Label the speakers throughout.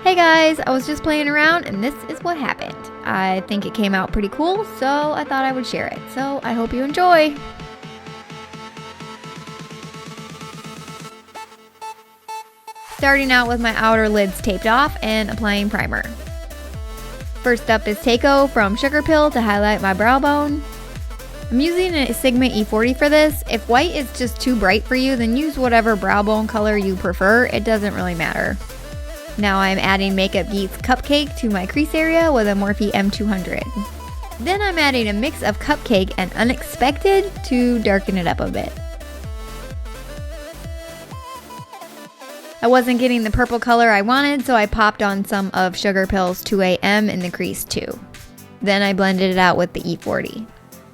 Speaker 1: Hey guys, I was just playing around and this is what happened. I think it came out pretty cool, so I thought I would share it. So I hope you enjoy. Starting out with my outer lids taped off and applying primer. First up is Tako from SugarPill to highlight my brow bone. I'm using a Sigma E40 for this. If white is just too bright for you, then use whatever brow bone color you prefer. It doesn't really matter. Now I'm adding Makeup Geek's Cupcake to my crease area with a Morphe M200. Then I'm adding a mix of Cupcake and Unexpected to darken it up a bit. I wasn't getting the purple color I wanted, so I popped on some of SugarPill's 2AM in the crease too. Then I blended it out with the E40.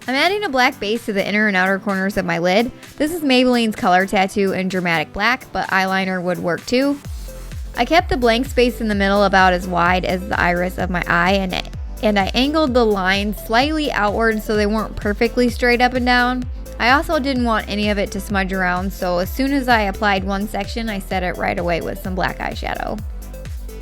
Speaker 1: I'm adding a black base to the inner and outer corners of my lid. This is Maybelline's Color Tattoo in Dramatic Black, but eyeliner would work too. I kept the blank space in the middle about as wide as the iris of my eye, and I angled the lines slightly outward so they weren't perfectly straight up and down. I also didn't want any of it to smudge around, so as soon as I applied one section, I set it right away with some black eyeshadow.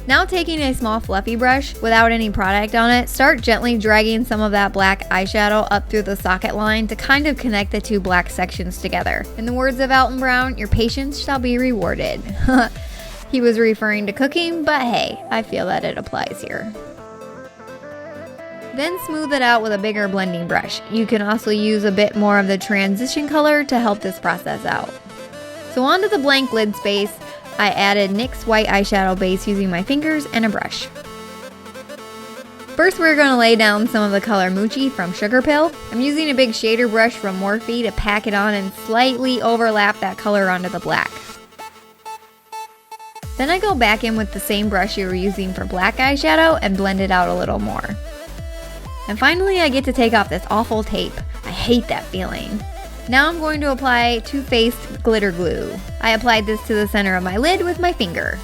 Speaker 1: Now taking a small fluffy brush without any product on it, start gently dragging some of that black eyeshadow up through the socket line to kind of connect the two black sections together. In the words of Alton Brown, your patience shall be rewarded. He was referring to cooking, but hey, I feel that it applies here. Then smooth it out with a bigger blending brush. You can also use a bit more of the transition color to help this process out. So onto the blank lid space, I added NYX white eyeshadow base using my fingers and a brush. First we're going to lay down some of the color Mochi from SugarPill. I'm using a big shader brush from Morphe to pack it on and slightly overlap that color onto the black. Then I go back in with the same brush you were using for black eyeshadow and blend it out a little more. And finally I get to take off this awful tape. I hate that feeling. Now I'm going to apply Too Faced glitter glue. I applied this to the center of my lid with my finger.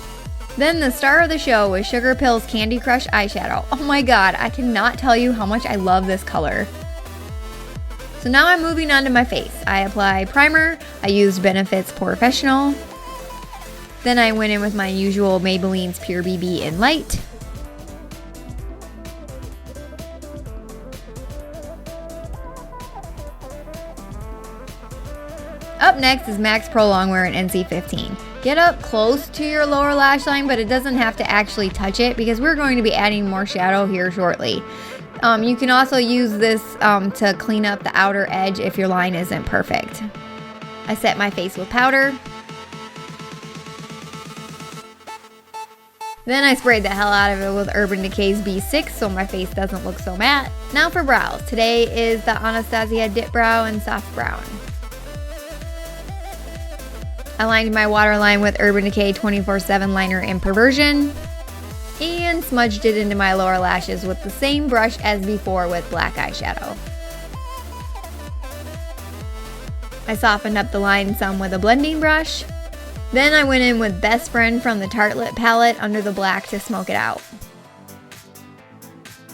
Speaker 1: Then the star of the show was SugarPill's Candy Crush eyeshadow. Oh my god, I cannot tell you how much I love this color. So now I'm moving on to my face. I apply primer. I used Benefit's Professional. Then I went in with my usual Maybelline's Pure BB in Light. Up next is MAC's Pro Longwear in NC15. Get up close to your lower lash line, but it doesn't have to actually touch it because we're going to be adding more shadow here shortly. You can also use this to clean up the outer edge if your line isn't perfect. I set my face with powder. Then I sprayed the hell out of it with Urban Decay's B6 so my face doesn't look so matte. Now for brows. Today is the Anastasia Dip Brow in Soft Brown. I lined my waterline with Urban Decay 24/7 liner in Perversion and smudged it into my lower lashes with the same brush as before with black eyeshadow. I softened up the line some with a blending brush. Then I went in with Best Friend from the Tartelette palette under the black to smoke it out.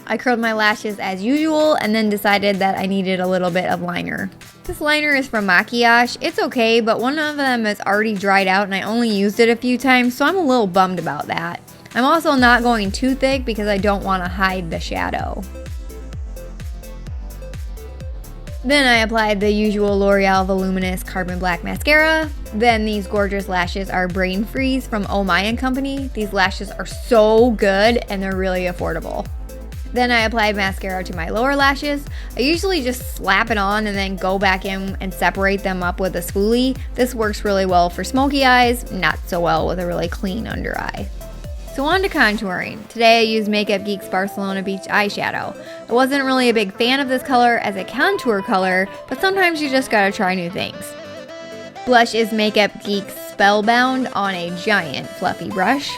Speaker 1: I curled my lashes as usual and then decided that I needed a little bit of liner. This liner is from Maquillage. It's okay, but one of them is already dried out and I only used it a few times, so I'm a little bummed about that. I'm also not going too thick because I don't want to hide the shadow. Then I applied the usual L'Oreal Voluminous Carbon Black Mascara. Then these gorgeous lashes are Brain Freeze from Oh My & Company. These lashes are so good and they're really affordable. Then I applied mascara to my lower lashes. I usually just slap it on and then go back in and separate them up with a spoolie. This works really well for smoky eyes, not so well with a really clean under eye. So on to contouring. Today I used Makeup Geek's Barcelona Beach eyeshadow. I wasn't really a big fan of this color as a contour color, but sometimes you just gotta try new things. Blush is Makeup Geek's Spellbound on a giant fluffy brush.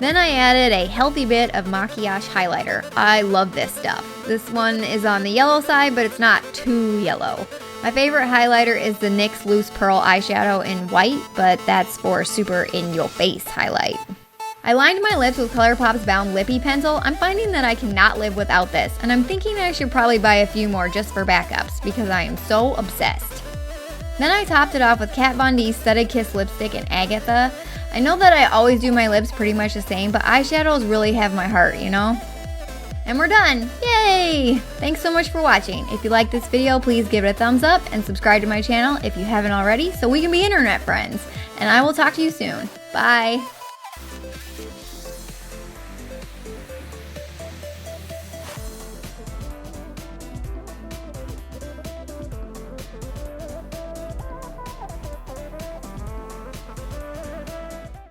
Speaker 1: Then I added a healthy bit of Maquillage highlighter. I love this stuff. This one is on the yellow side, but it's not too yellow. My favorite highlighter is the NYX Loose Pearl eyeshadow in white, but that's for super in-your-face highlight. I lined my lips with ColourPop's Bound Lippie pencil. I'm finding that I cannot live without this, and I'm thinking I should probably buy a few more just for backups because I am so obsessed. Then I topped it off with KatVonD Studded Kiss lipstick in Agatha. I know that I always do my lips pretty much the same, but eyeshadows really have my heart, you know? And we're done! Yay! Thanks so much for watching. If you like this video, please give it a thumbs up and subscribe to my channel if you haven't already so we can be internet friends. And I will talk to you soon. Bye!